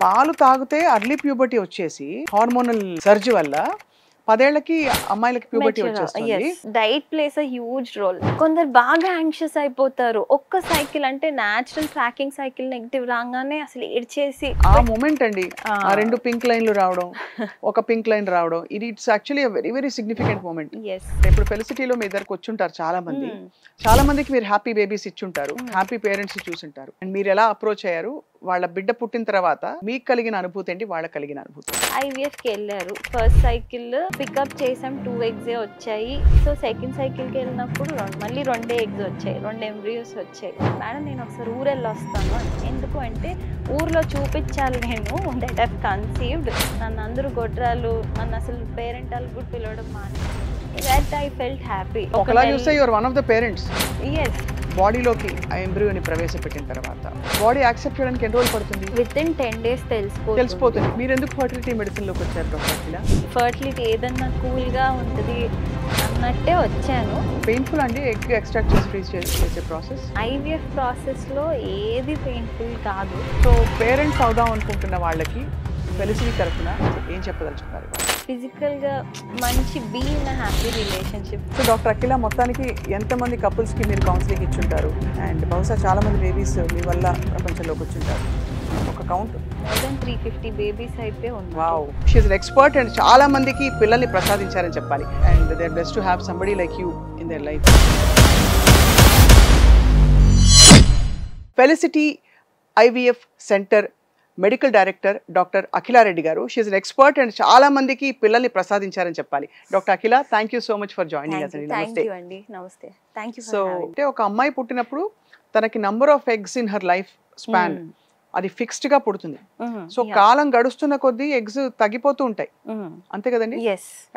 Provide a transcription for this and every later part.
పాలు తాగితే early puberty వచ్చేసి హార్మోనల్ సర్జ్ వల్ల 10 ఏళ్లకి అమ్మాయిలకి ప్యూబర్టీ వచ్చేస్తుంది. Diet plays a huge role. కొందరు బాగా యాంగ్షియస్ అయిపోతారు. ఒక్క సైకిల్ అంటే నేచురల్ ట్రాకింగ్ సైకిల్ నెగిటివ్ రాగానే అసలు ఏడ్చేసి ఆ మూమెంట్ అండి, ఆ 2 పింక్ లైన్లు రావడం, ఒక పింక్ లైన్ రావడం, ఇది it's actually very very significant moment. ఇప్పుడు ఫెలిసిటీలో మీ దగ్గరకు వచ్చుంటారు చాలా మంది. చాలా మందికి మీరు హ్యాపీ బేబీస్ ఇచ్చుంటారు, హ్యాపీ పేరెంట్స్ చూసుంటారు. అండ్ మీరు ఎలా అప్రోచ్ అయ్యారు, వాళ్ళ బిడ్డ పుట్టిన తర్వాత మీకు కలిగిన అనుభూతి ఏంటి, వాళ్ళకి కలిగిన అనుభూతి? IVF కి వెళ్ళారు. ఫస్ట్ సైకిల్ పికప్ చేసాం, 2 eggs వచ్చాయి. సో సెకండ్ సైకిల్ కి వెళ్ళినప్పుడు మళ్ళీ 2 eggs వచ్చాయి, 2 embryos వచ్చాయి. మేడం నేను ఒకసారి ఊరెళ్ళి వస్తాను. ఎందుకు అంటే ఊర్లో చూపించాలి నేను దట్ ఐ కన్సీవ్డ్. నన్ను అందరూ గొడ్రాలు, నన్ను అసలు పేరెంట్ వాళ్ళు కూడా పిలవడం మానేసి. That I felt happy. ఒకలా చూస్తే you are one of the parents. yes బాడీలోకి ఆ ఎంబ్రియోని ప్రవేశపెట్టిన తర్వాత బాడీ యాక్సెప్ట్ చేయడానికి ఎన్ని రోజులు పడుతుంది? విత్ ఇన్ 10 days తెలిసిపోతుంది. మీరు ఎందుకు ఫర్టిలిటీ మెడిసిన్ లోకి వచ్చారు డాక్టర్ అఖిల? ఫర్టిలిటీ ఏదన్నా కూల్ గా ఉంటుంది అన్నట్టే వచ్చాను. పెయిన్ఫుల్ అండి ఎగ్ ఎక్స్ట్రాక్ట్ చేసి ఫ్రీజ్ చేసే ప్రాసెస్? IVF ప్రాసెస్ లో ఏది పెయిన్ఫుల్ కాదు. సో పేరెంట్స్ అవుదాం అనుకుంటున్న వాళ్ళకి ఫెలిసిటీ తరఫున ఏం చెప్పదలుచుకున్నారు? ఫిజికల్ గా మంచి be in happy relationship. So doctor Akhila, మొత్తానికి ఎంతమంది కపుల్స్ కి మీరు కౌన్సిలింగ్ ఇచ్చుంటారు? అండ్ బహుశా చాలా మంది బేబీస్ మీ వల్ల ప్రపంచంలోకి వచ్చింటారు. ఒక కౌంట్ మోర్ దెన్ 350 బేబీస్ అయితే ఉన్నాయి. Wow, she is an expert. And చాలా మందికి పిల్లల్ని ప్రసాదించారని చెప్పాలి. And they are blessed to have somebody like you in their life. Felicity IVF centre medical director doctor Akhila Reddy garu. She is an expert and చాలా మందికి పిల్లల్ని ప్రసాదించారని చెప్పాలి. Doctor Akhila, thank you so much for joining us. నమస్తే. Thank you. So అంటే ఒక అమ్మాయి పుట్టినప్పుడు తనకి number of eggs in her life span అది ఫిక్స్డ్ గా పుడుతుంది. సో కాలం గడుస్తున్న కొద్దీ ఎగ్స్ తగ్గిపోతూ ఉంటాయి, అంతే కదండి?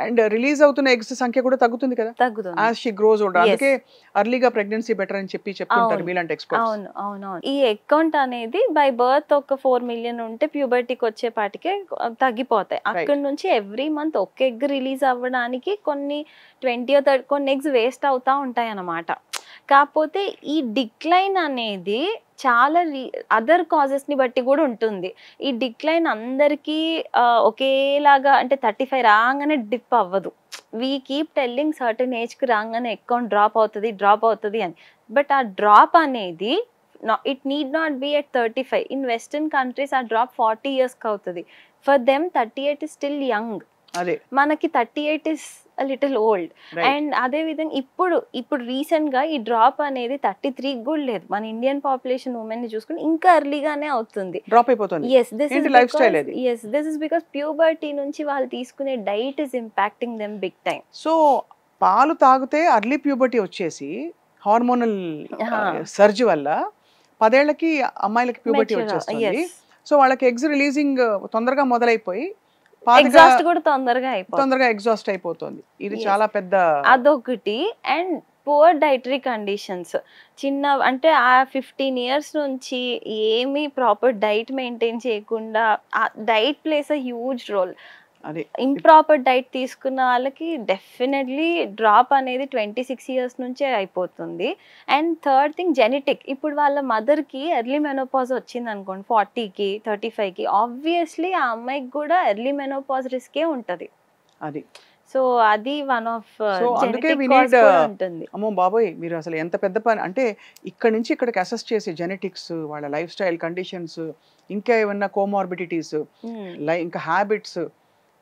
అండ్ రిలీజ్ అవుతున్న ఎగ్స్ సంఖ్య కూడా తగ్గుతుంది కదా యాజ్ షీ గ్రోస్ ఓల్డర్. అందుకే అర్లీగా ప్రెగ్నెన్సీ బెటర్ అని చెప్తుంటారు మీలాంటి ఎక్స్పర్ట్స్. అవును. ఈ ఎగ్ కౌంట్ అనేది బై బర్త్ ఒక 4 million ఉంటే ప్యూబర్టీకి వచ్చేపాటికే తగ్గిపోతాయి. అక్కడ నుంచి ఎవ్రీ మంత్ ఒక ఎగ్ రిలీజ్ అవ్వడానికి కొన్ని 20 or 30 కొన్ని ఎగ్స్ వేస్ట్ అవుతా ఉంటాయి అన్నమాట. కాకపోతే ఈ డిక్లైన్ అనేది చాలా అదర్ కాజెస్ని బట్టి కూడా ఉంటుంది. ఈ డిక్లైన్ అందరికీ ఒకేలాగా అంటే 35 రాగానే డిప్ అవ్వదు. వీ కీప్ టెల్లింగ్ సర్టన్ ఏజ్కి రాగానే అకౌంట్ డ్రాప్ అవుతుంది అని. బట్ ఆ డ్రాప్ అనేది it need not be at 35. In western countries ఆ డ్రాప్ 40 yearsకి అవుతుంది. For them 38 is still young. మనకి 38 is a little old. And అదే విధంగా ఇప్పుడు రీసెంట్ గా ఈ డ్రాప్ అనేది 33 కూడా లేదు. మన ఇండియన్ పాపులేషన్ ఉమెన్ ని చూసుకుంటే ఇంకా ఎర్లీగానే అవుతుంది, డ్రాప్ అయిపోతుంది. దిస్ ఇస్ బికాస్ ప్యూబర్టీ నుంచి వాళ్ళు తీసుకునే diet is impacting them big time. So పాలు తాగితే అర్లీ ప్యూబర్టీ వచ్చేసి హార్మోనల్ సర్జ్ వల్ల 10 ఏళ్లకి అమ్మాయిలకి ప్యూబర్టీ వచ్చేస్తుంది. సో వాళ్ళకి ఎగ్స్ రిలీజింగ్ తొందరగా మొదలైపోయి ఎగ్జాస్ట్ కూడా తొందరగా ఎగ్జాస్ట్ అయిపోతుంది. ఇది చాలా పెద్ద అదొకటి. అండ్ పువర్ డైటరీ కండిషన్స్ అంటే ఆ 15 years నుంచి ఏమీ ప్రాపర్ డైట్ మెయింటైన్ చేయకుండా diet plays a huge role. Improper diet తీసుకున్న వాళ్ళకి డెఫినెట్లీ డ్రాప్ అనేది 26 years నుంచే అయిపోతుంది. And third thing genetic. ఇప్పుడు వాళ్ళ మదర్కి ఎర్లీ మెనోపాజ్ వచ్చింది అనుకోండి 40కి 35కి, ఆబ్వియస్లీ ఆ అమ్మాయికి కూడా ఎర్లీ మెనోపాజ్ రిస్కే ఉంటుంది. సో అది వన్ ఆఫ్ ఉంటుంది. అమ్మో బాబోయ్, మీరు అసలు ఎంత పెద్ద పని అంటే ఇక్కడ నుంచి ఇక్కడికి అసెస్ చేసి జెనెటిక్స్, వాళ్ళ లైఫ్ స్టైల్ కండిషన్స్, ఇంకా ఏమన్నా కోమార్బిడిటీస్, ఇంకా హ్యాబిట్స్,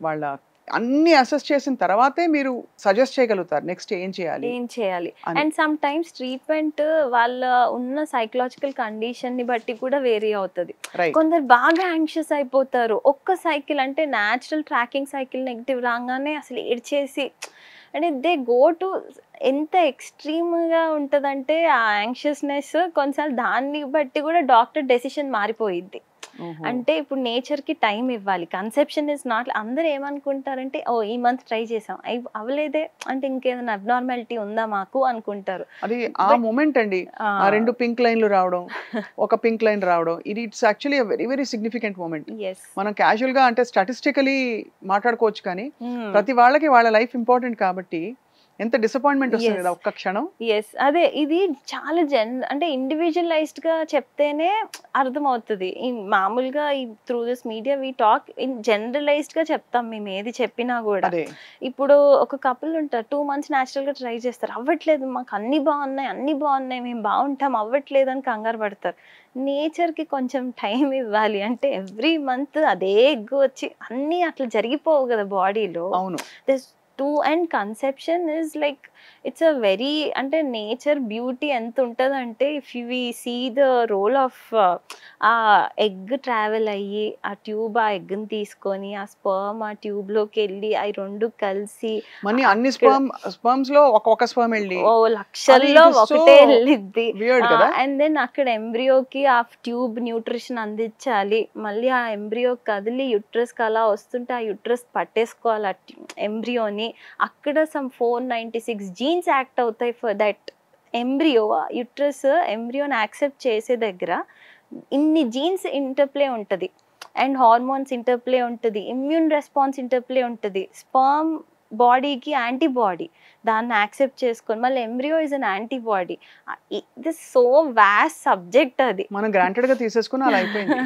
వాళ్ళ అన్ని అసెస్ చేసిన తర్వాతే మీరు సజెస్ట్ చేయగలుగుతారు నెక్స్ట్ ఏం చేయాలి. అండ్ సమ్ టైమ్స్ ట్రీట్మెంట్ వాళ్ళ ఉన్న సైకలాజికల్ కండిషన్ ని బట్టి కూడా వేరీ అవుతుంది. కొందరు బాగా యాంగ్షియస్ అయిపోతారు. ఒక్క సైకిల్ అంటే నేచురల్ ట్రాకింగ్ సైకిల్ నెగిటివ్ రాగానే అసలు ఏడ్చేసి అంటే దే గో టు ఎంత ఎక్స్ట్రీమ్గా ఉంటుందంటే ఆ యాంగ్షియస్నెస్ కొన్నిసార్లు దాన్ని బట్టి కూడా డాక్టర్ డెసిషన్ మారిపోయిద్ది. అంటే ఇప్పుడు నేచర్ కి టైం ఇవ్వాలి. కన్సెప్షన్ ఇస్ నాట్, అందరు ఏమనుకుంటారంటే ఓ ఈ మంత్ ట్రై చేసాం అవ్వలేదే అంటే ఇంకేదైనా అబ్నార్మాలిటీ ఉందా మాకు అనుకుంటారు. అది ఆ మూమెంట్ అండి, ఆ 2 పింక్ లైన్లు రావడం, ఒక పింక్ లైన్ రావడం, ఇది it's actually very very significant moment. మనం క్యాజువల్ గా అంటే స్టాటిస్టికలీ మాట్లాడుకోవచ్చు కానీ ప్రతి వాళ్ళకి వాళ్ళ లైఫ్ ఇంపార్టెంట్ కాబట్టి ఎంత డిసప్పాయింట్మెంట్ వస్తుంది కదా ఒక్క క్షణం. ఎస్, అదే ఇది చాలా అంటే ఇండివిజువలైజ్డ్ గా చెప్తేనే అర్థమవుతుంది. మామూలుగా through this media we talk in generalised గా చెప్తాం మేము ఏది చెప్పినా కూడా. ఇప్పుడు ఒక కపుల్ ఉంటారు 2 months న్యాచురల్ గా ట్రై చేస్తారు, అవ్వట్లేదు, మాకు అన్ని బాగున్నాయి మేము బాగుంటాం, అవ్వట్లేదు అని కంగారు పడతారు. నేచర్ కి కొంచెం టైం ఇవ్వాలి. అంటే ఎవ్రీ మంత్ అదే ఎగ్ వచ్చి అన్ని అట్లా జరిగిపోవు కదా బాడీలో. అవును. And conception is like it's a very, అంటే నేచర్ బ్యూటీ ఎంత ఉంటుందంటే if we see the role of ఆ ఎగ్ ట్రావెల్ అయ్యి ఆ ట్యూబ్ ఆ ఎగ్ని తీసుకొని ఆ స్పర్మ్ ఆ ట్యూబ్ లోకి వెళ్ళి అవి రెండు కలిసి అన్ని స్పర్మ్స్ లో ఒక స్పర్మ్ వెళ్ళి లక్షల్లో ఒకటే వెళ్ళిద్ది. అండ్ దెన్ అక్కడ ఎంబ్రియోకి ఆ ట్యూబ్ న్యూట్రిషన్ అందించాలి, మళ్ళీ ఆ ఎంబ్రియో కదిలి యుట్రస్ కి అలా వస్తుంటే ఆ యుట్రస్ పట్టేసుకోవాలి ఆ ఎంబ్రియోని. అక్కడ సమ్ 496 జీన్స్ యాక్ట్ అవుతాయి ఫర్ దట్ ఎంబ్రియో. యుట్రస్ ఎంబ్రియోని యాక్సెప్ట్ చేసే దగ్గర ఇన్ని జీన్స్ ఇంటర్ప్లే ఉంటుంది, అండ్ హార్మోన్స్ ఇంటర్ప్లే ఉంటుంది, ఇమ్యూన్ రెస్పాన్స్ ఇంటర్ప్లే ఉంటుంది, స్పర్మ్ బాడీకి యాంటీబాడీ దాన్ని యాక్సెప్ట్ చేసుకొని మళ్ళీ embryo is an antibody. This so vast subject. అది మనం గ్రాంటెడ్ గా తీసేసుకుని అలా అయిపోయింది.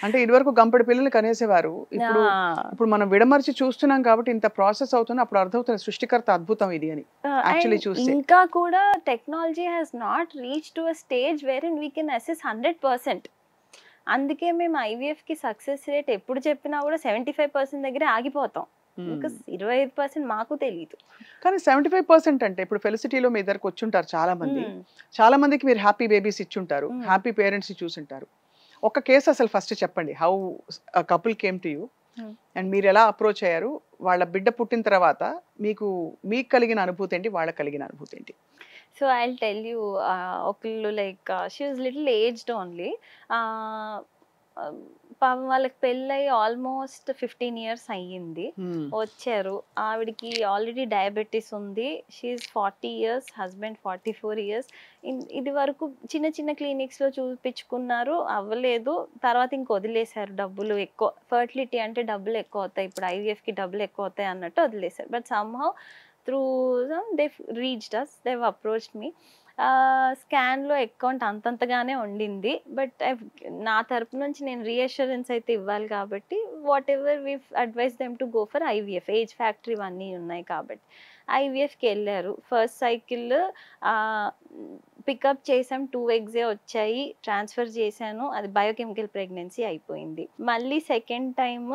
అంటే ఇదివరకు గంపడి పిల్లలు కనేసేవారు, ఇప్పుడు మనం విడమర్చి చూస్తున్నాం కాబట్టి ఇంత ప్రాసెస్ అవుతుంది. అప్పుడు అర్థమవుతుంది సృష్టికర్త అద్భుతం ఇది అని. యాక్చువల్లీ చూస్తే ఇంకా కూడా technology has not reach to a stage where in we can assess 100%. అందుకే మేము ఐవీఎఫ్ కి సక్సెస్ రేట్ ఎప్పుడు చెప్పినా కూడా 75% దగ్గరే ఆగిపోతాం. ఇంకా 25% మాకు తెలియదు. కానీ 75% అంటే ఇప్పుడు ఫెలిసిటీలో మీ దగ్గరకు వచ్చుంటారు చాలా మందికి మీరు హ్యాపీ బేబీస్ ఇచ్చుంటారు, హ్యాపీ పేరెంట్స్ చూసుంటారు. ఒక కేసు అసలు ఫస్ట్ చెప్పండి, how couple came to you and మీరు ఎలా అప్రోచ్ అయ్యారు, వాళ్ళ బిడ్డ పుట్టిన తర్వాత మీకు కలిగిన అనుభూతి ఏంటి, వాళ్ళకి కలిగిన అనుభూతి ఏంటి? So I will tell you. ఒకళ్ళు like she was little aged only. పాపం వాళ్ళకి పెళ్ళయి ఆల్మోస్ట్ 15 years అయ్యింది. వచ్చారు, ఆవిడకి ఆల్రెడీ డయాబెటీస్ ఉంది, షీఈస్ 40 years, హస్బెండ్ 44 years. ఇది వరకు చిన్న చిన్న క్లినిక్స్లో చూపించుకున్నారు, అవ్వలేదు. తర్వాత ఇంక వదిలేశారు, డబ్బులు ఎక్కువ, ఫర్టిలిటీ అంటే డబ్బులు ఎక్కువ అవుతాయి, ఇప్పుడు ఐవీఎఫ్కి డబ్బులు ఎక్కువ అవుతాయి అన్నట్టు వదిలేశారు. But somehow through they've reached us, they've approached me. స్కాన్లో అకౌంట్ అంతంతగానే ఉండింది, బట్ నా తరపు నుంచి నేను రీఅష్యూరెన్స్ అయితే ఇవ్వాలి కాబట్టి what ever we advice them to go for IVF. Age factory ఇవన్నీ ఉన్నాయి కాబట్టి ఐవీఎఫ్కి వెళ్ళారు. ఫస్ట్ సైకిల్ పికప్ చేసాం, 2 eggs వచ్చాయి, ట్రాన్స్ఫర్ చేశాను, అది బయోకెమికల్ ప్రెగ్నెన్సీ అయిపోయింది. మళ్ళీ సెకండ్ టైమ్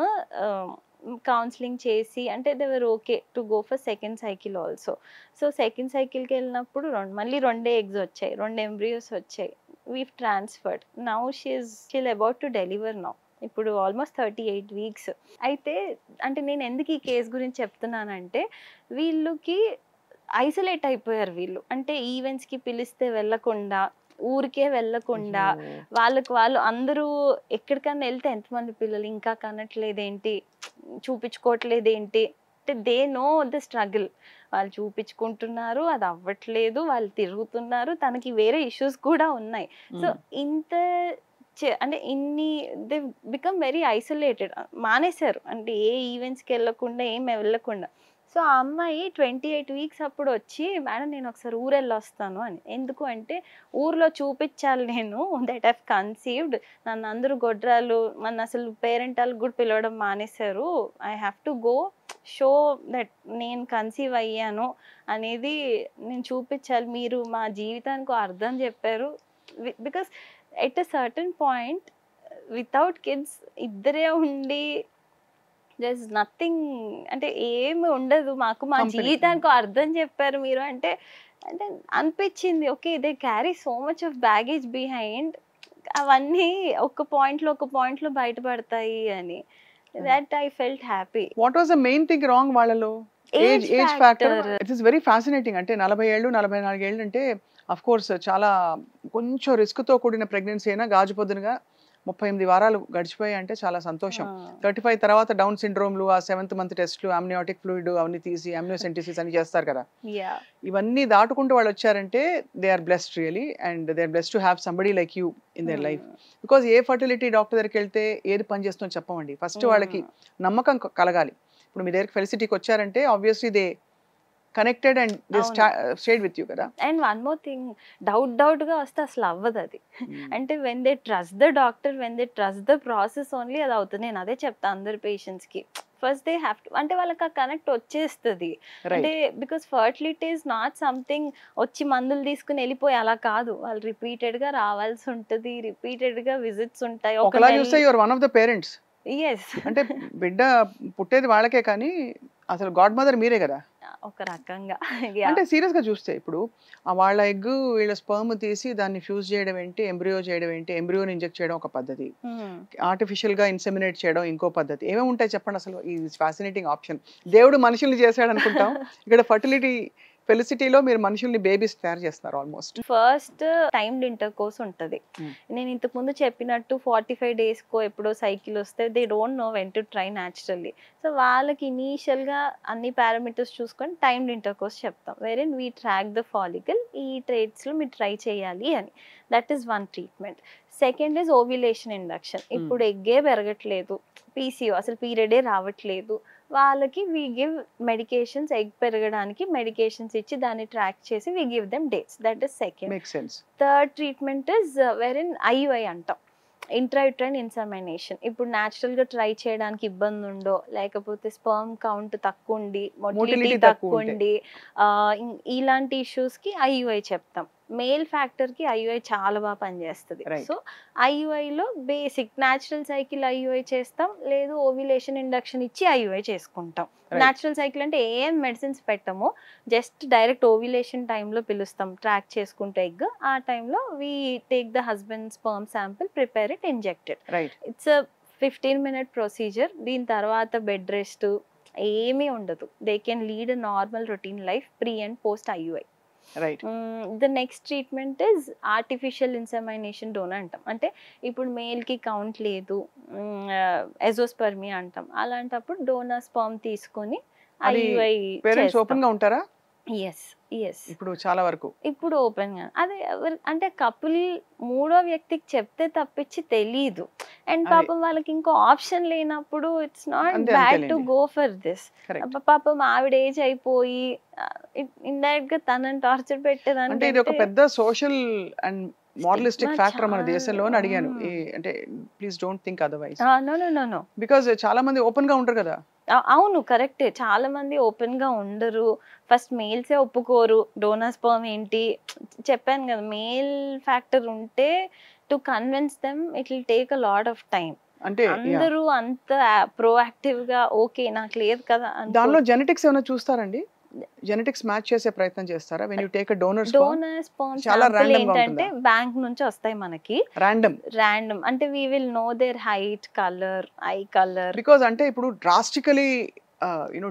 కౌన్సిలింగ్ చేసి అంటే they were okay to go for second cycle also. So second సైకిల్కి వెళ్ళినప్పుడు మళ్ళీ 2 eggs వచ్చాయి, 2 embryos వచ్చాయి. We've transferred. Now she's about to deliver now. ఇప్పుడు ఆల్మోస్ట్ 38 weeks. అయితే అంటే నేను ఎందుకు ఈ కేసు గురించి చెప్తున్నానంటే వీళ్ళకి ఐసోలేట్ అయిపోయారు వీళ్ళు. అంటే ఈవెంట్స్కి పిలిస్తే వెళ్ళకుండా, ఊరికే వెళ్ళకుండా, వాళ్ళకు వాళ్ళు అందరూ ఎక్కడికన్నా వెళ్తే ఎంతమంది పిల్లలు ఇంకా కనట్లేదేంటి, చూపించుకోవట్లేదేంటి అంటే దే నో ద స్ట్రగుల్. వాళ్ళు చూపించుకుంటున్నారు, అది అవ్వట్లేదు, వాళ్ళు తిరుగుతున్నారు, తనకి వేరే ఇష్యూస్ కూడా ఉన్నాయి. సో ఇంత అంటే ఇన్ని దే బికమ్ వెరీ ఐసోలేటెడ్, మానేశారు అంటే ఏ ఈవెంట్స్కి వెళ్ళకుండా ఏం వెళ్ళకుండా. సో ఆ అమ్మాయి 28 weeks అప్పుడు వచ్చి మేడం నేను ఒకసారి ఊరెళ్ళి వస్తాను అని. ఎందుకు అంటే ఊర్లో చూపించాలి నేను దట్ హ్యావ్ కన్సీవ్డ్, నన్ను అందరూ గొడ్రాలు, నన్ను అసలు పేరెంట్ వాళ్ళకి కూడా పిలవడం మానేశారు, I have to go show that నేను కన్సీవ్ అయ్యాను అనేది నేను చూపించాలి, మీరు మా జీవితానికి అర్థం చెప్పారు. Because at a certain point without kids ఇద్దరే ఉండి there's nothing అంటే ఏమి ఉండదు, మాకు మా జీవితానికి అర్థం చెప్పారు మీరు అంటే అంటే అనిపించింది okay they carry so much of baggage behind, అవన్నీ ఒక పాయింట్లో బయటపడతాయి అని. That I felt happy. What was the main thing wrong వాళ్ళలో? Age factor. It is very fascinating. అంటే 40 ఏళ్ళు 44 ఏళ్ళు అంటే అఫ్ కోర్స్ చాలా కొంచెం రిస్క్తో కూడిన ప్రెగ్నెన్సీ అయినా గాజు పొద్దునగా 38 వారాలు గడిచిపోయాయి అంటే చాలా సంతోషం. 35 తర్వాత డౌన్ సిండ్రోమ్లు, ఆ 7th month టెస్ట్లు, అమ్నియాటిక్ ఫ్లూయిడ్ అవన్నీ తీసి అమ్నియోసెంటిసిస్ అని చేస్తారు కదా, ఇవన్నీ దాటుకుంటూ వాళ్ళు వచ్చారంటే they are blessed really, and they are blessed to have somebody like you in their life. Because a fertility doctor దగ్గరికి వెళ్తే ఏది పని చేస్తుందో చెప్పమండి, ఫస్ట్ వాళ్ళకి నమ్మకం కలగాలి. ఇప్పుడు మీ దగ్గరికి ఫెలిసిటీకి వచ్చారంటే obviously they connected and they stayed with you kada. And one more thing, doubt గా వస్తే అసలు అవ్వదు అది. అంటే when they trust the doctor, when they trust the process only అది అవుతుంది. నేను అదే చెప్తా అందరి పేషెంట్స్ కి, ఫస్ట్ దే హ్యావ్ టు, అంటే వాళ్ళకి ఆ కనెక్ట్ వచ్చేస్తుంది. అంటే because fertility is not something వచ్చి మందులు తీసుకుని వెళ్ళిపోయి అలా కాదు, వాళ్ళు రిపీటెడ్ గా రావాల్సి ఉంటుంది, రిపీటెడ్ గా విజిట్స్ ఉంటాయి. ఒకలా చూస్తే your one of the parents. yes అంటే బిడ్డ పుట్టేది వాళ్ళకే కానీ అసలు గాడ్ మదర్ మీరే కదా ఒక రకంగా. అంటే సీరియస్ గా చూస్తే ఇప్పుడు వాళ్ళ ఎగ్ వీళ్ళ స్పర్మ్ తీసి దాన్ని ఫ్యూజ్ చేయడం ఏంటి, ఎంబ్రియో చేయడం ఏంటి, ఎంబ్రియోని ఇంజెక్ట్ చేయడం ఒక పద్ధతి, ఆర్టిఫిషియల్ గా ఇన్సెమినేట్ చేయడం ఇంకో పద్ధతి, ఏమేమి ఉంటాయి చెప్పండి అసలు. ఈ ఫ్యాసినేటింగ్ ఆప్షన్, దేవుడు మనుషుల్ని చేశాడు అనుకుంటాం, ఇక్కడ ఫర్టిలిటీ ఫెలిసిటీలో మీరు మనుషుల్ని బేబీస్ తయారు చేస్తున్నారు almost. First timed inter course ఉంటుంది. నేను ఇంతకు ముందు చెప్పినట్టు 45 days కో ఎప్పుడో సైకిల్ వస్తే they don't know when to try naturally. So వాళ్ళకి ఇనీషియల్ గా అన్ని పారామీటర్స్ చూసుకొని టైమ్డ్ ఇంటర్ కోర్స్ చెప్తాం, వేరెన్ వీ ట్రాక్ ద ఫాలికల్, ఈ ట్రేట్స్ లో మీరు ట్రై చేయాలి అని. That is one treatment. Second is ovulation induction. ఇప్పుడు ఎగ్గే పెరగట్లేదు, పీసీఓ అసలు పీరియడే రావట్లేదు, వాళ్ళకి వీ గివ్ మెడికేషన్స్, ఎగ్ పెరగడానికి మెడికేషన్స్ ఇచ్చి దాన్ని ట్రాక్ చేసి we give them dates. That is second. Third treatment is వెరిన్ IUI అంటాం, ఇంట్రాయూట్రైన్ ఇన్సెమినేషన్. ఇప్పుడు న్యాచురల్ గా ట్రై చేయడానికి ఇబ్బంది ఉండో, లేకపోతే స్పర్మ్ కౌంట్ తక్కువ ఉండి, మొటిలిటీ తక్కువ ఉండి, ఇలాంటి ఇష్యూస్ కి ఐయుఐ చెప్తాం. మేల్ ఫ్యాక్టర్ కి ఐయుఐ చాలా బాగా పనిచేస్తుంది. సో ఐయుఐలో బేసిక్ న్యాచురల్ సైకిల్ ఐయుఐ చేస్తాం, లేదు ఓవ్యులేషన్ ఇండక్షన్ ఇచ్చి ఐయుఐ చేసుకుంటాం. న్యాచురల్ సైకిల్ అంటే ఏం మెడిసిన్స్ పెట్టము, జస్ట్ డైరెక్ట్ ఓవ్యులేషన్ టైంలో పిలుస్తాం, ట్రాక్ చేసుకుంటే ఎగ్, ఆ టైంలో we take the husband sperm sample, prepare it, injected. It's 15-minute procedure. దీని తర్వాత బెడ్ రెస్ట్ ఏమీ ఉండదు. They can lead a normal routine life pre and post IUI. Right. The next treatment is artificial insemination donor అంటాం. అంటే ఇప్పుడు male కి count లేదు, azoospermia అంటాం, అలాంటప్పుడు డోనర్ స్పర్మ్ తీసుకొని ఐయుఐ. పేరెంట్స్ ఓపెన్ గా ఉంటారా? ఎస్ ఎస్, ఇప్పుడు చాలా వరకు ఇప్పుడు ఓపెన్ గా. అదే అంటే కపుల్ మూడో వ్యక్తికి చెప్తే తప్పించి తెలీదు, అండ్ పాపం వాళ్ళకి ఇంకో ఆప్షన్ లేనప్పుడు it's not bad to go for this. పాపం ఆవిడ ఏజ్ అయిపోయి ఇండైరెక్ట్ గా తనని టార్చర్ పెట్టేదాన్ని. అంటే ఇది ఒక పెద్ద సోషల్ అండ్ మార్లిస్టిక్ ఫ్యాక్టర్ మన దేశంలో అని అడిగాను. అంటే please don't think otherwise. No no no no, because చాలా మంది ఓపెన్ గా ఉంటారు కదా. అవును కరెక్టే, చాలా మంది ఓపెన్ గా ఉండరు. ఫస్ట్ మేల్సే ఒప్పుకోరు డోనర్ స్పర్మ్ ఏంటి. చెప్పాను కదా, మేల్ ఫ్యాక్టర్ ఉంటే to convince them it will take a lot of time. అంటే అందరూ అంత ప్రోయాక్టివ్ గా ఓకే నాకు లేదు కదా. దానిలో జెనెటిక్స్ ఏమైనా చూస్తారండి? జెనెటిక్స్ మ్యాచ్ చేసే ప్రయత్నం చేస్తారా when you take a donor sperm? చాలా రాండమ్ గా ఉంటుంది. బ్యాంక్ నుంచి వస్తాయి మనకి రాండమ్. అంటే we will know their height, colour, eye colour. Because అంటే ఇప్పుడు డ్రాస్టికలీ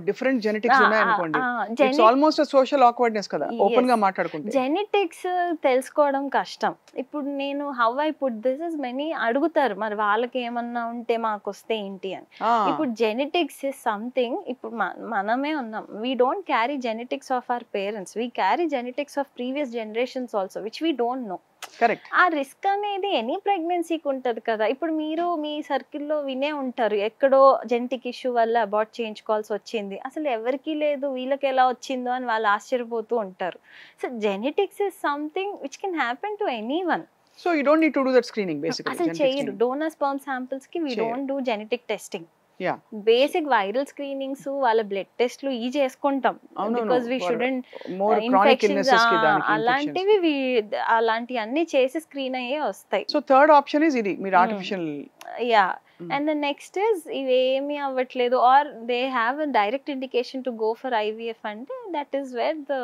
డిఫరెంట్ జెనెటిక్స్ ఉన్నాయి అనుకోండి, ఇట్స్ ఆల్మోస్ట్ సోషల్ ఆక్వర్డ్నెస్ కదా ఓపెన్ గా మాట్లాడుకుంటే. జెనెటిక్స్ తెలుసుకోవడం కష్టం. ఇప్పుడు నేను how I put this is many అడుగుతారు, మరి వాళ్ళకి ఏమన్నా ఉంటే మాకు వస్తే ఏంటి అని. ఇప్పుడు జెనెటిక్స్ ఇస్ సంథింగ్, ఇప్పుడు మనమే ఉన్నాం, we don't carry genetics of our parents, we carry genetics of previous generations also which we don't know. ఆ రిస్క్ అనేది ఎనీ ప్రెగ్నెన్సీకి ఉంటది కదా. ఇప్పుడు మీరు మీ సర్కిల్లో వినే ఉంటారు, ఎక్కడో జెనెటిక్ ఇష్యూ వల్ల అబార్ట్ చేయించుకోవాల్సి వచ్చింది, అసలు ఎవరికి లేదు వీళ్ళకి ఎలా వచ్చిందో అని వాళ్ళు ఆశ్చర్యపోతూ ఉంటారు. So genetics is something which can happen to anyone. So you don't need to do that screening basically. అసలు చేయరు. డోనర్ స్పర్మ్ శాంపిల్స్ కి we don't do genetic testing. Yeah. Basic viral screenings, వాళ్ళ బ్లడ్ టెస్ట్లు ఈ చేసుకుంటాం because we shouldn't more chronic illnesses కి దానికి అలాంటివి అలాంటి అన్ని చేసి స్క్రీన్ అయ్యే వస్తాయి. So third option is ఇది మీరు artificial. Yeah. And the next is ఇవేమీ అవ్వట్లేదు or they have a direct indication to go for IVF అంటే that is where the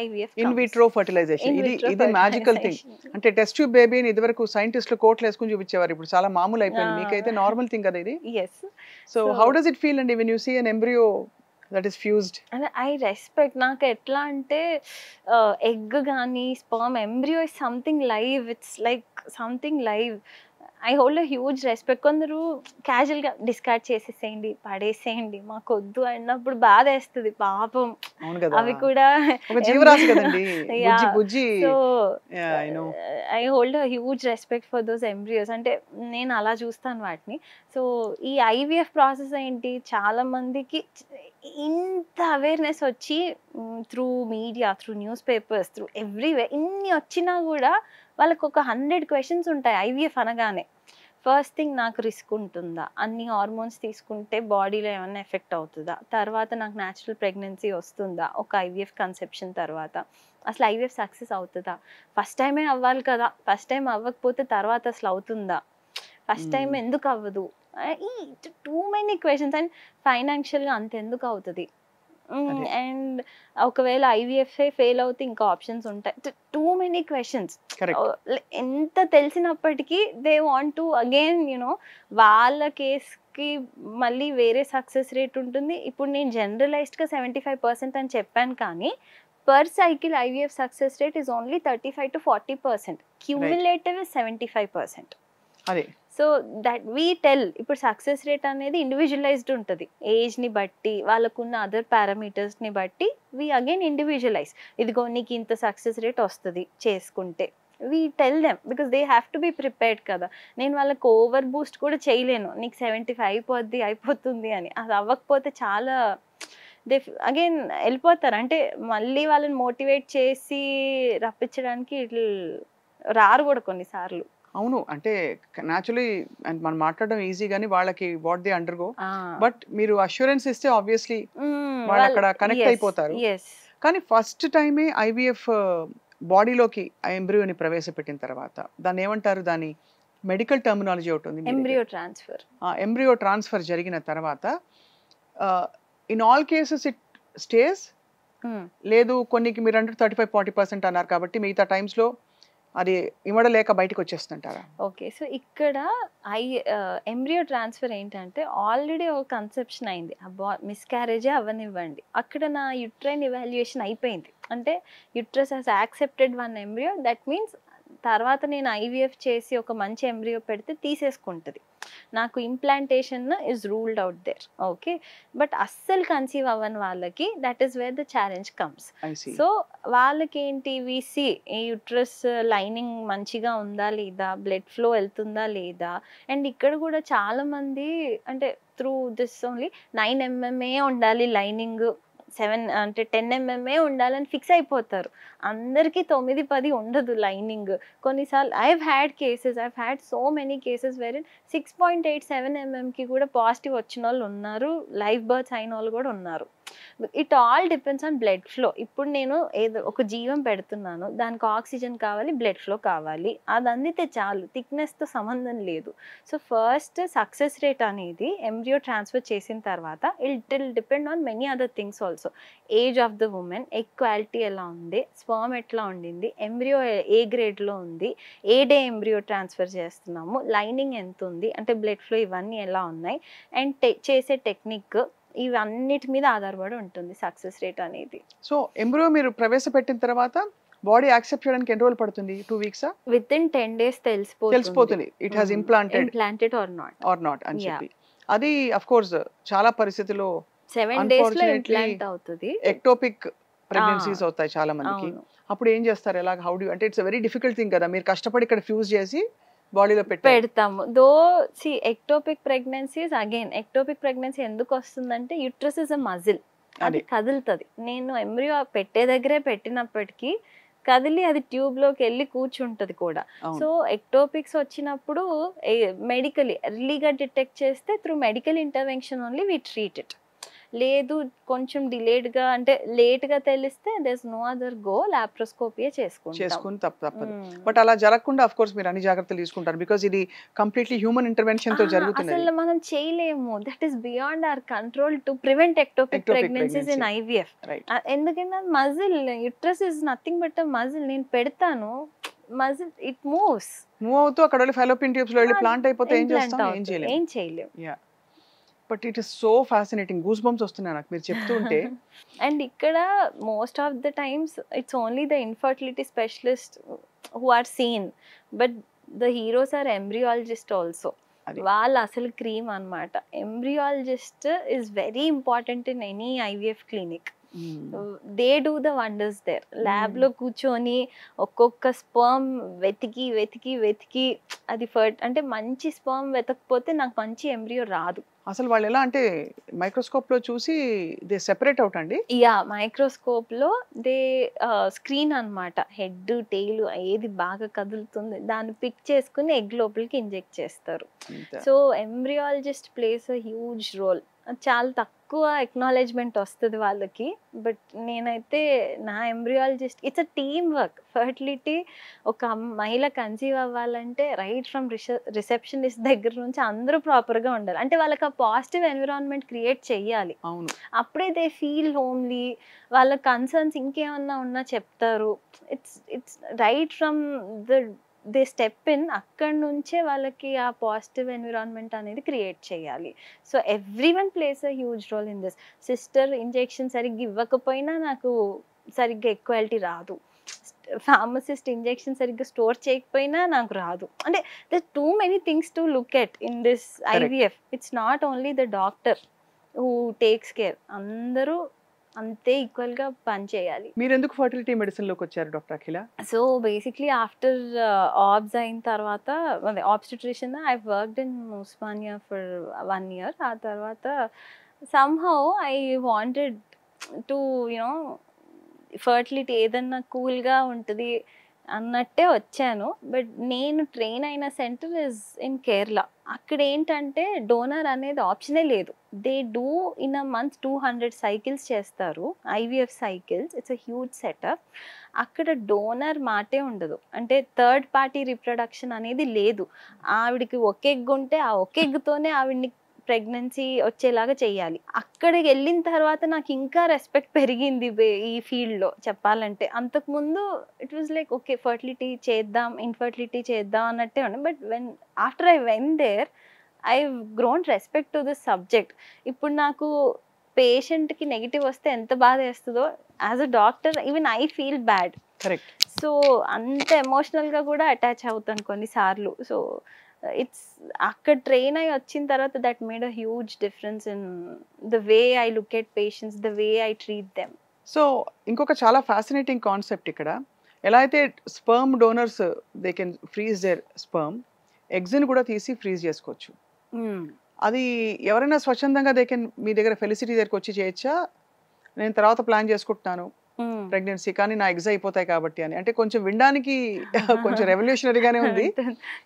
IVF comes. In vitro fertilization. ఇది మ్యాజికల్ థింగ్. అంటే test tube బేబీని ఇదివరకు సైంటిస్టులు కోట్లు వేసుకుని చూపించేవారు, ఇప్పుడు చాలా మామూలు అయిపోయింది. మీకైతే నార్మల్ థింగ్ కదా ఇది. Yes. So how does it feel and when you see an embryo that is fused? And I respect. నాకు ఎట్లా అంటే ఎగ్ కానీ sperm embryo is something live, it's like something live. I hold huge respect. కొందరు casual గా discard చేసేసేయండి, పడేసేయండి, మాకు వద్దు అన్నప్పుడు బాధ వేస్తుంది పాపం. అవి కూడా జీవరాశి కదండి. So I hold huge respect for those embryos. అంటే నేను అలా చూస్తాను వాటిని. సో ఈ ఐవీఎఫ్ ప్రాసెస్ ఏంటి, చాలా మందికి ఇంత అవేర్నెస్ వచ్చి through media, through news papers, through everywhere ఇన్ని వచ్చినా కూడా వాళ్ళకు ఒక 100 క్వశ్చన్స్ ఉంటాయి ఐవీఎఫ్ అనగానే. ఫస్ట్ థింగ్, నాకు రిస్క్ ఉంటుందా, అన్ని హార్మోన్స్ తీసుకుంటే బాడీలో ఏమైనా ఎఫెక్ట్ అవుతుందా, తర్వాత నాకు న్యాచురల్ ప్రెగ్నెన్సీ వస్తుందా ఒక ఐవీఎఫ్ కన్సెప్షన్ తర్వాత, అసలు ఐవీఎఫ్ సక్సెస్ అవుతుందా, ఫస్ట్ టైమే అవ్వాలి కదా, ఫస్ట్ టైం అవ్వకపోతే తర్వాత అసలు అవుతుందా, ఫస్ట్ టైం ఎందుకు అవ్వదు, ఈ టూ మెనీ క్వశ్చన్స్. అండ్ ఫైనాన్షియల్గా అంత ఎందుకు అవుతుంది, అండ్ ఒకవేళ ఐవీఎఫ్ ఫెయిల్ అవుతే ఇంకా ఆప్షన్స్ ఉంటాయి. Too many questions. ఎంత తెలిసినప్పటికీ దే వాంట్ టు అగైన్ వాళ్ళ కేస్కి మళ్ళీ వేరే సక్సెస్ రేట్ ఉంటుంది. ఇప్పుడు నేను జనరలైజ్డ్గా 75% అని చెప్పాను, కానీ per cycle IVF success rate is only 35 to 40%. Cumulative 75%. So that we tell. ఇప్పుడు సక్సెస్ రేట్ అనేది ఇండివిజువలైజ్డ్ ఉంటుంది, ఏజ్ని బట్టి, వాళ్ళకున్న అదర్ పారామీటర్స్ని బట్టి వీ అగైన్ ఇండివిజువలైజ్. ఇదిగో నీకు ఇంత సక్సెస్ రేట్ వస్తుంది చేసుకుంటే, we tell them, because they have to be prepared కదా. నేను వాళ్ళకి ఓవర్ బూస్ట్ కూడా చేయలేను, నీకు 75 అయిపోతుంది అని. అది అవ్వకపోతే చాలా దే అగైన్ వెళ్ళిపోతారు. అంటే మళ్ళీ వాళ్ళని మోటివేట్ చేసి రప్పించడానికి ఇట్లా రారు కూడా కొన్నిసార్లు. అవును, అంటే న్యాచురలీ మనం మాట్లాడడం ఈజీ కానీ వాళ్ళకి వాట్ దే అండర్గో. బట్ మీరు అష్యూరెన్స్ ఇస్తే ఆబ్వియస్లీ వాళ్ళు అక్కడ కనెక్ట్ అయిపోతారు. కానీ ఫస్ట్ టైమే ఐవీఎఫ్ బాడీలోకి ఎంబ్రియోని ప్రవేశపెట్టిన తర్వాత దాన్ని ఏమంటారు, దాని మెడికల్ టర్మినాలజీ ఒకటి ఉంది, ఎంబ్రియో ట్రాన్స్ఫర్. ఎంబ్రియో ట్రాన్స్ఫర్ జరిగిన తర్వాత in all cases it stays, లేదు కొన్నికి మీరు అంటే 35-40% అన్నారు కాబట్టి మిగతా టైమ్స్లో అది ఇవ్వడలేక బయటకు వచ్చేస్తుంటారా? ఓకే, సో ఇక్కడ ఎంబ్రియో ట్రాన్స్ఫర్ ఏంటంటే ఆల్రెడీ ఒక కన్సెప్షన్ అయింది, మిస్క్యారేజే అవ్వనివ్వండి, అక్కడ నా యుట్రైన్ ఇవాల్యుయేషన్ అయిపోయింది. అంటే uterus has accepted one embryo, that means తర్వాత నేను ఐవీఎఫ్ చేసి ఒక మంచి ఎంబ్రియో పెడితే తీసేసుకుంటుంది, నాకు implantation is ruled out there. Okay, but అస్సలు కన్సీవ్ అవ్వని వాళ్ళకి that is where the challenge comes. So వాళ్ళకి ఏంటి, వీసీ ఈ యుట్రస్ లైనింగ్ మంచిగా ఉందా లేదా, బ్లడ్ ఫ్లో వెళ్తుందా లేదా. అండ్ ఇక్కడ కూడా చాలా మంది అంటే త్రూ దిస్ ఓన్లీ 9 mm ఉండాలి లైనింగ్, 7 అంటే 10 mm ఉండాలని ఫిక్స్ అయిపోతారు. అందరికీ 9-10 ఉండదు లైనింగ్. కొన్నిసార్లు I have had so many cases where 6.87 mm కూడా పాజిటివ్ వచ్చిన వాళ్ళు ఉన్నారు, లైవ్ బర్త్స్ అయిన వాళ్ళు కూడా ఉన్నారు. It all depends on blood flow. ఇప్పుడు నేను ఏదో ఒక జీవం పెడుతున్నాను, దానికి ఆక్సిజన్ కావాలి, బ్లడ్ ఫ్లో కావాలి, అది అందితే చాలు, థిక్నెస్తో సంబంధం లేదు. సో ఫస్ట్ సక్సెస్ రేట్ అనేది ఎంబ్రియో ట్రాన్స్ఫర్ చేసిన తర్వాత it will depend on many other things also. Age of the women, egg quality ఎలా ఉంది, స్పర్మ్ ఎట్లా ఉండింది, ఎంబ్రియో ఏ గ్రేడ్లో ఉంది, ఏ డే ఎంబ్రియో ట్రాన్స్ఫర్ చేస్తున్నాము, లైనింగ్ ఎంత ఉంది, అంటే బ్లడ్ ఫ్లో, ఇవన్నీ ఎలా ఉన్నాయి, అండ్ చేసే టెక్నిక్, ఇవన్నిటి మీద ఆధారపడి ఉంటుంది సక్సెస్ రేట్ అనేది. సో ఎంబ్రియో మీరు ప్రవేశపెట్టిన తర్వాత బాడీ యాక్సెప్ట్ చేయడానికి ఎన్ని రోజులు పడుతుంది? 2 weeks? విత్ ఇన్ 10 days తెలిసిపోతుంది it has implanted or not అని చెప్పి. అది అఫ్ కోర్స్ చాలా పరిస్థితుల్లో 7 days లో ఇంప్లాంట్ అవుతుంది. ఎక్టోపిక్ ప్రెగ్నెన్సీస్ అవుతాయి చాలా మందికి. అప్పుడు ఏం చేస్తారు, ఎలాగ, హౌ డు, అంటే ఇట్స్ వెరీ డిఫికల్ట్ థింగ్ కదా, మీరు కష్టపడి ఇక్కడ ఫ్యూజ్ చేసి బాడీలో పెడతాము. Though see ectopic pregnancies, again ectopic pregnancy ఎందుకు వస్తుందంటే యుట్రస్ ఇస్ అ మజిల్, అది కదులుతుంది. నేను ఎంబ్రియో పెట్టే దగ్గరే పెట్టినప్పటికీ కదిలి అది ట్యూబ్ లోకి వెళ్ళి కూర్చుంటది కూడా. సో ఎక్టోపిక్స్ వచ్చినప్పుడు మెడికలీ ఎర్లీగా డిటెక్ట్ చేస్తే through medical intervention only we treat it. లేదు కొంచెం డిలేడ్గా అంటే లేట్గా తెలిస్తే there no other go, laparoscopy చేసుకుని తప్పదు. బట్ అలా జరగకుండా ఆఫ్ కోర్స్ మీరు అన్ని జాగ్రత్తలు తీసుకుంటారు, బికాజ్ ఇది కంప్లీట్లీ హ్యూమన్ ఇంటర్వెన్షన్ తో జరుగుతుంది. అసలు మనం చేయలేము, that is beyond our control to prevent ectopic pregnancies in IVF. ఎందుకంటే muscle, uterus is nothing but muscle. నేను పెడతాను, మజిల్ ఇట్ మూవ్ అవుతూ అక్కడ ఫెలోపియన్ ట్యూబ్స్ లో వెళ్ళి ప్లాంట్ అయిపోతే ఏం చేయలేము. But it is so fascinating, goose bumps వస్తున్నాయి నాకు మీరు చెప్తుంటే. అండ్ ఇక్కడ most of the times it's only the infertility specialist who are seen, but the heroes are embryologist also. వాళ్ళు అసలు క్రీమ్ అన్నమాట. Embryologist is very important in any IVF clinic. They do the wonders there. Lab లో కూర్చొని ఒక్కొక్క sperm వెతికి వెతికి వెతికి అది అంటే మంచి స్పర్మ్ వెతకపోతే నాకు మంచి ఎంబ్రియో రాదు. అసలు వాళ్ళు ఎలా అంటే మైక్రోస్కోప్ లో చూసి దే సెపరేట్ అవుట్ అండి. యా, మైక్రోస్కోప్ లో దే స్క్రీన్ అన్నమాట. హెడ్ టెయిల్ ఏది బాగా కదులుతుంది దాన్ని పిక్ చేసుకుని ఎగ్ లోపలికి ఇంజెక్ట్ చేస్తారు. So embryologist plays a huge role. చాలా తక్కువ ఎక్నాలెడ్జ్మెంట్ వస్తుంది వాళ్ళకి. బట్ నేనైతే నా embryologist it's a team work. Fertility ఒక మహిళ కన్సీవ్ అవ్వాలంటే రైట్ ఫ్రమ్ రిసెప్షనిస్ట్ దగ్గర నుంచి అందరూ ప్రాపర్గా ఉండాలి. అంటే వాళ్ళకి ఆ పాజిటివ్ ఎన్విరాన్మెంట్ క్రియేట్ చెయ్యాలి. అప్పుడే దే ఫీల్ హోమ్లీ. వాళ్ళ కన్సర్న్స్ ఇంకేమన్నా ఉన్నా చెప్తారు. It's right from the step in. అక్కడి నుంచే వాళ్ళకి ఆ పాజిటివ్ ఎన్విరాన్మెంట్ అనేది క్రియేట్ చేయాలి. So every one plays a huge role in this. Sister injection సరిగ్గా ఇవ్వకపోయినా నాకు సరిగ్గా ఈక్వాలిటీ రాదు. ఫార్మసిస్ట్ ఇంజెక్షన్ సరిగ్గా స్టోర్ చేయకపోయినా నాకు రాదు. అంటే there too many things to look at in this IVF. It's not only the doctor who takes care. అందరూ అంతే ఈక్వల్ గా పని చేయాలి. మీరు ఎందుకు ఫర్టిలిటీ మెడిసిన్ లోకి వచ్చారు డాక్టర్ అఖిల? సో బేసిక్లీ ఆఫ్టర్ ఆబ్స్ అయిన తర్వాత obstetrician I worked in Osmania for 1 year. ఆ తర్వాత somehow I wanted to fertility ఏదన్నా కూల్గా ఉంటుంది అన్నట్టే వచ్చాను. బట్ నేను ట్రైన్ అయిన సెంటర్ ఇస్ ఇన్ కేరళ. అక్కడ ఏంటంటే డోనర్ అనేది ఆప్షనే లేదు. They do in a month 200 cycles చేస్తారు, IVF cycles. It's a huge setup. అక్కడ డోనర్ మాటే ఉండదు. అంటే థర్డ్ పార్టీ రిప్రొడక్షన్ అనేది లేదు. ఆవిడికి ఒక ఎగ్ ఉంటే ఆ ఒక ఎగ్తోనే ఆవిడ్ని ప్రెగ్నెన్సీ వచ్చేలాగా చేయాలి. అక్కడికి వెళ్ళిన తర్వాత నాకు ఇంకా రెస్పెక్ట్ పెరిగింది ఈ ఫీల్డ్లో చెప్పాలంటే. అంతకుముందు it was like okay fertility చేద్దాం, ఇన్ఫర్టిలిటీ చేద్దాం అన్నట్టే ఉండే. But after I went there I grown respect to this subject. ఇప్పుడు నాకు పేషెంట్కి నెగిటివ్ వస్తే ఎంత బాధ వేస్తుందో as a doctor even I feel bad. Correct. So అంత ఎమోషనల్గా కూడా అటాచ్ అవుతాను కొన్నిసార్లు. సో ఇట్స్ అక్కడ ట్రైన్ అయ్యి వచ్చిన తర్వాత that made a huge difference in the way I look at patients, the way I treat them. So ఇంకొక చాలా ఫ్యాసినేటింగ్ కాన్సెప్ట్ ఇక్కడ. ఎలా అయితే sperm donors they can freeze their sperm, ఎగ్స్ని కూడా తీసి ఫ్రీజ్ చేసుకోవచ్చు. అది ఎవరైనా స్వచ్ఛందంగా దే కెన్ మీ దగ్గర ఫెలిసిటీ దగ్గరకు వచ్చి చేయొచ్చా? నేను తర్వాత ప్లాన్ చేసుకుంటున్నాను ప్రెగ్నెన్సీ కానీ నా ఎగ్స్ అయిపోతాయి కాబట్టి అని. అంటే కొంచెం వినడానికి కొంచెం రెవల్యూషనరీగానే ఉంది,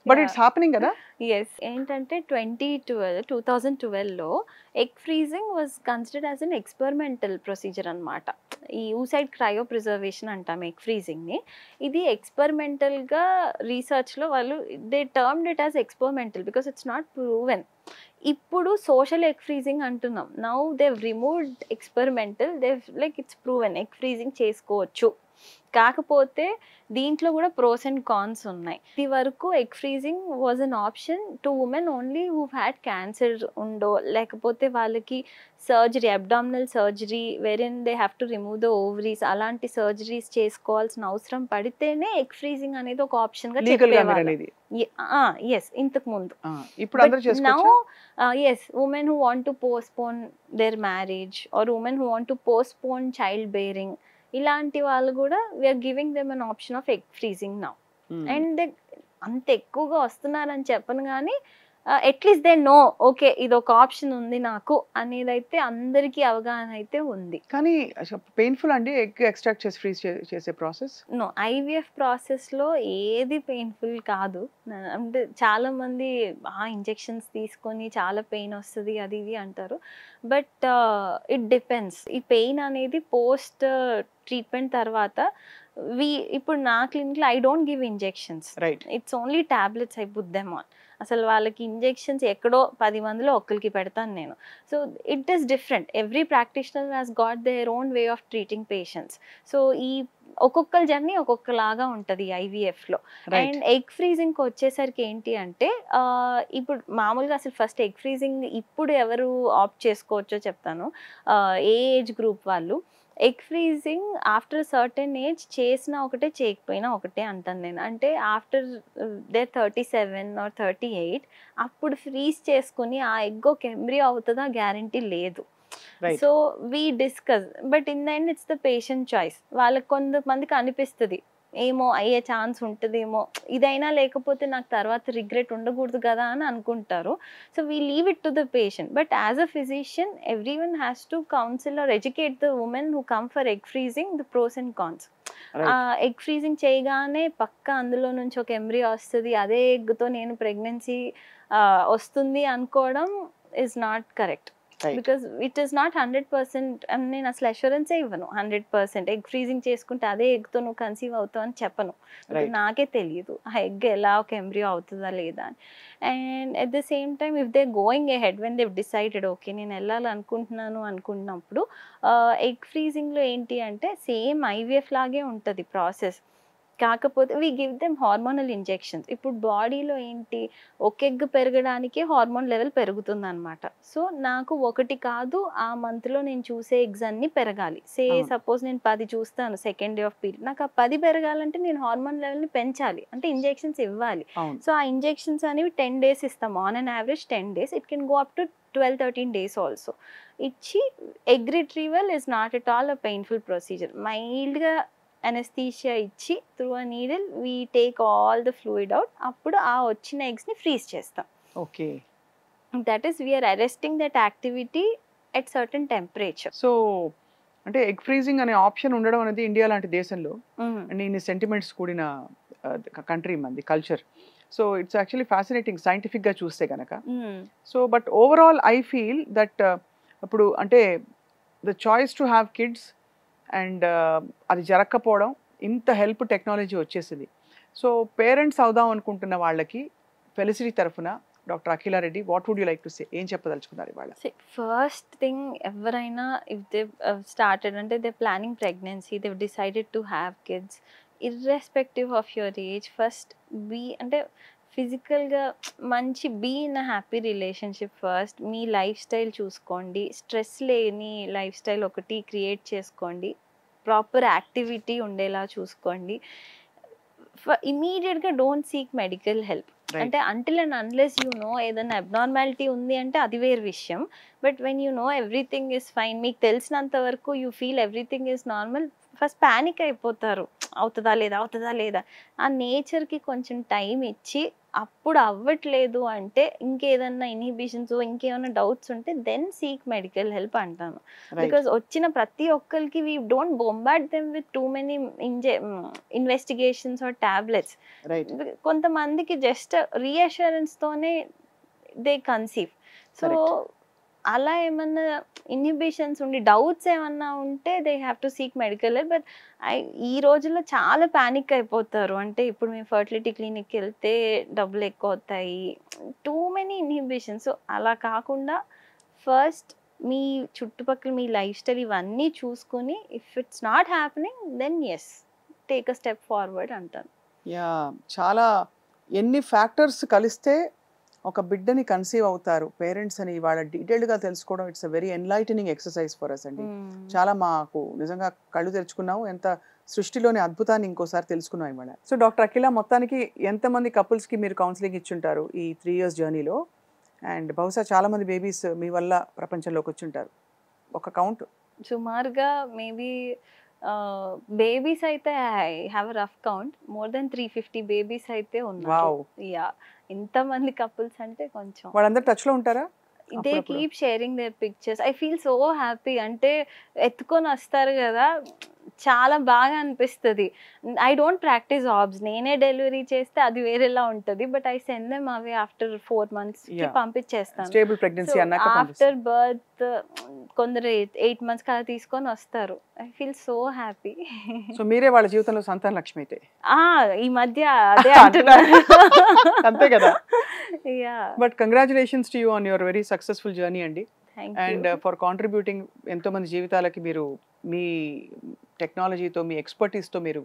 బట్ ఇట్స్ హ్యాపెనింగ్ కదా. ఎస్, ఏంటంటే 2012లో egg freezing was considered as an experimental procedure అనమాట. ఈ యూసైడ్ క్రయో ప్రిజర్వేషన్ అంటాం ఎగ్ ఫ్రీజింగ్ని. ఇది ఎక్స్పెరిమెంటల్గా రీసెర్చ్లో వాళ్ళు they termed it as experimental because it's not proven. ఇప్పుడు సోషల్ ఎగ్ ఫ్రీజింగ్ అంటున్నాం. Now they've removed experimental, they've like it's proven egg freezing చేసుకోవచ్చు. కాకపోతే దీంట్లో కూడా ప్రోస్ అండ్ కాన్స్ ఉన్నాయి. ఇది వరకు egg freezing was an option to women only who had cancer ఉండో, లేకపోతే వాళ్ళకి surgery, abdominal surgery wherein they have to remove the ovaries, అలాంటి సర్జరీస్ చేసుకోవాల్సిన అవసరం పడితేనే ఎగ్ ఫ్రీజింగ్ అనేది ఒక ఆప్షన్ గా చెప్పేవాళ్ళు. ఎస్, ఇంతకు ముందు. Now yes, women who want to postpone their marriage or women who want to postpone child bearing, ఇలాంటి వాళ్ళు కూడా we're giving them an option of egg freezing now. And అంత ఎక్కువగా వస్తున్నారని చెప్పను కానీ అట్లీస్ట్ దే నో ఓకే ఇది ఒక ఆప్షన్ ఉంది నాకు అనేది అయితే అందరికీ అవగాహన అయితే ఉంది. కానీ పెయిన్ఫుల్ అండి ఎగ్ ఎక్స్ట్రాక్ట్ చేసి ఫ్రీజ్ చేసే ప్రాసెస్? నో, ఐవీఎఫ్ ప్రాసెస్లో ఏది పెయిన్ఫుల్ కాదు. అంటే చాలా మంది ఇంజెక్షన్స్ తీసుకొని చాలా పెయిన్ వస్తుంది అది ఇది అంటారు. But it depends. ఈ పెయిన్ అనేది పోస్ట్ ట్రీట్మెంట్ తర్వాత ఇప్పుడు నా క్లినిక్లో I don't give injections, it's only tablets I put them on. అసలు వాళ్ళకి ఇంజెక్షన్స్ ఎక్కడో 10 మందిలో ఒక్కరికి పెడతాను నేను. So it is different. Every practitioner has got their own way of treating patients. So ఈ ఒక్కొక్కరి జర్నీ ఒక్కొక్కలాగా ఉంటుంది ఐవీఎఫ్లో. అండ్ ఎగ్ ఫ్రీజింగ్కి వచ్చేసరికి ఏంటి అంటే ఇప్పుడు మామూలుగా అసలు ఫస్ట్ ఎగ్ ఫ్రీజింగ్ ఇప్పుడు ఎవరు ఆప్ట్ చేసుకోవచ్చో చెప్తాను. ఏ ఏజ్ గ్రూప్ వాళ్ళు egg freezing after certain age చేసిన ఒకటే చేయకపోయినా ఒకటే అంటాను నేను. అంటే ఆఫ్టర్ దే 37 ఆర్ 38 అప్పుడు ఫ్రీజ్ చేసుకుని ఆ ఎగ్ ఒక ఎంబ్రియో అవుతుందా గ్యారంటీ లేదు. So we discuss, but in the end it's the patient choice. వాళ్ళకి కొంతమందికి అనిపిస్తుంది ఏమో అయ్యే ఛాన్స్ ఉంటుందేమో, ఇదైనా లేకపోతే నాకు తర్వాత రిగ్రెట్ ఉండకూడదు కదా అని అనుకుంటారు. So we leave it to the patient. But as a physician every one has to counsel or educate the women who come for egg freezing the pros and cons. Egg freezing చేయగానే పక్క అందులో నుంచి ఒక embryo వస్తుంది, అదే ఎగ్తో నేను pregnancy వస్తుంది అనుకోవడం is not correct. Because it is not 100%. నేను అసలు అష్యూరెన్సే ఇవ్వను 100%. ఎగ్ ఫ్రీజింగ్ చేసుకుంటే అదే ఎగ్తో నువ్వు కన్సీవ్ అవుతావు అని చెప్పను. నాకే తెలియదు ఆ ఎగ్ ఎలా ఒక ఎంబ్రియో అవుతుందా లేదా అని. And at the same time if they going a head when they decided okay నేను వెళ్ళాలనుకుంటున్నాను అనుకుంటున్నప్పుడు ఎగ్ ఫ్రీజింగ్లో ఏంటి అంటే సేమ్ ఐవీఎఫ్ లాగే ఉంటుంది ప్రాసెస్. కాకపోతే we give them hormonal injections. ఇప్పుడు బాడీలో ఏంటి ఒక ఎగ్ పెరగడానికి హార్మోన్ లెవెల్ పెరుగుతుంది అనమాట. సో నాకు ఒకటి కాదు ఆ మంత్లో నేను చూసే ఎగ్స్ అన్ని పెరగాలి. సపోజ్ నేను 10 చూస్తాను సెకండ్ డే ఆఫ్ పీరియడ్, నాకు ఆ 10 పెరగాలంటే నేను హార్మోన్ లెవెల్ని పెంచాలి, అంటే ఇంజెక్షన్స్ ఇవ్వాలి. సో ఆ ఇంజెక్షన్స్ అనేవి 10 days ఇస్తాం, on an average 10 days. It can go up to 12-13 days also. ఇచ్చి egg retrieval is not at all a painful procedure. మైల్డ్గా అనస్థీషియా ఇచ్చి through a needle we take all the fluid out. అప్పుడు ఆ వచ్చిన ఎగ్స్ని freeze చేస్తాం. Okay, that is we're arresting that activity at certain temperature. So అంటే egg freezing అనే option ఉండడం అనేది ఇండియా లాంటి దేశంలో ఇన్ని సెంటిమెంట్స్ కూడిన కంట్రీ మంది culture. So it's actually fascinating సైంటిఫిక్గా చూస్తే కనుక. So but overall I feel that ఇప్పుడు అంటే the choice to have kids and అది జరగకపోవడం, ఇంత హెల్ప్ టెక్నాలజీ వచ్చేసింది. సో పేరెంట్స్ అవుదాం అనుకుంటున్న వాళ్ళకి ఫెలిసిటీ తరఫున doctor Akhila Reddy, what would you like to say, ఏం చెప్పదలుచుకున్నారు ఇవాళ? ఫస్ట్ థింగ్, ఎవరైనా ఇఫ్ దే స్టార్టెడ్ అంటే they planning pregnancy, they decided to have kids, irrespective of your age, first be అంటే ఫిజికల్గా మంచి be in a happy relationship first. మీ life style చూసుకోండి, స్ట్రెస్ లేని లైఫ్ స్టైల్ ఒకటి క్రియేట్ చేసుకోండి, ప్రాపర్ యాక్టివిటీ ఉండేలా చూసుకోండి. ఇమీడియట్గా డోంట్ సీక్ మెడికల్ హెల్ప్. అంటే until and unless you know ఏదైనా అబ్నార్మాలిటీ ఉంది అంటే అది వేరే విషయం. But when you know everything is fine, మీకు తెలిసినంత వరకు you feel everything is normal, first panic అయిపోతారు, అవుతుందా లేదా అవుతుందా లేదా. ఆ నేచర్కి కొంచెం టైం ఇచ్చి అప్పుడు అవ్వట్లేదు అంటే ఇంకేదన్నా ఇన్హిబిషన్స్ ఇంకేమైనా డౌట్స్ ఉంటే దెన్ సీక్ మెడికల్ హెల్ప్ అంటాను. బికాజ్ వచ్చిన ప్రతి ఒక్కరికి we don't bombard them with too many investigations or tablets. కొంతమందికి జస్ట్ రీఅష్యూరెన్స్తోనే దే కన్సీవ్. సో అలా ఏమన్నా ఇన్హిబిషన్స్ ఉండి డౌట్స్ ఏమన్నా ఉంటే they have to seek medical help. But ఈ రోజుల్లో చాలా ప్యానిక్ అయిపోతారు. అంటే ఇప్పుడు మేము ఫర్టిలిటీ క్లినిక్కి వెళ్తే డబ్బులు ఎక్కువ అవుతాయి, టూ మెనీ ఇన్హిబిషన్స్. సో అలా కాకుండా ఫస్ట్ మీ చుట్టుపక్కల మీ లైఫ్ స్టైల్ ఇవన్నీ చూసుకుని if it's not happening then yes take a step forward అంటాను. యా, చాలా ఎన్ని ఫ్యాక్టర్స్ కలిస్తే ఒక బిడ్డని కన్సీవ్ అవుతారు పేరెంట్స్ అని వాళ్ళ డీటెయిల్డ్గా తెలుసుకోవడం it's a very enlightening exercise for us అండి. చాలా మాకు నిజంగా కళ్ళు తెరుచుకున్నాము, ఎంత సృష్టిలోని అద్భుతాన్ని ఇంకోసారి తెలుసుకున్నాం ఇవాళ. సో డాక్టర్ అఖిల, మొత్తానికి ఎంతమంది కపుల్స్కి మీరు కౌన్సిలింగ్ ఇచ్చుంటారు ఈ 3 years జర్నీలో? అండ్ బహుశా చాలామంది బేబీస్ మీ వల్ల ప్రపంచంలోకి వచ్చుంటారు, ఒక కౌంట్? సుమారుగా మేబీ బేబీస్ అయితే I have a rough count, more than 350 babies అయితే ఉన్నారు. యా, ఇంతమంది కపుల్స్ అంటే కొంచెం. వాళ్ళందరూ టచ్లో ఉంటారా? They keep sharing their pictures. I feel so happy. అంటే ఎత్తుకొని వస్తారు కదా, చాలా బాగా అనిపిస్తుంది. ఐ డోంట్ ప్రాక్టీస్ ఆబ్స్, నేనే డెలివరీ చేస్తే అది వేరేలా ఉంటుంది. But I send them away after 4 months పంపించేస్తాను. స్టేబుల్ ప్రెగ్నెన్సీ అన్నాక ఆఫ్టర్ బర్త్ కొందరు 8 months అలా తీసుకొని వస్తారు. I feel so happy. So మీరే వాళ్ళ జీవితంలో సంతాన లక్ష్మి అయితే. ఈ మధ్య అదే అంటున్నారు. అంతే కదా. Yeah, but congratulations to you on your very successful journey అండి. అండ్ ఫర్ కాంట్రిబ్యూటింగ్ ఎంతో మంది జీవితాలకి మీరు మీ టెక్నాలజీతో మీ ఎక్స్పర్టీస్తో మీరు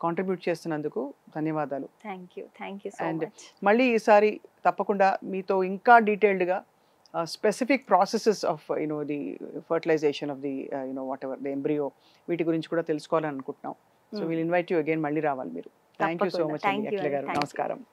కాంట్రిబ్యూట్ చేస్తున్నందుకు ధన్యవాదాలు. Thank you so much. మళ్ళీ ఈసారి తప్పకుండా మీతో ఇంకా డీటెయిల్డ్గా specific processes of the fertilisation of the whatever the embryo వీటి గురించి కూడా తెలుసుకోవాలని అనుకుంటున్నాం. So will invite you again, మళ్ళీ రావాలి మీరు. థ్యాంక్ యూ సో మచ్ అండి అఖిల గారు. నమస్కారం.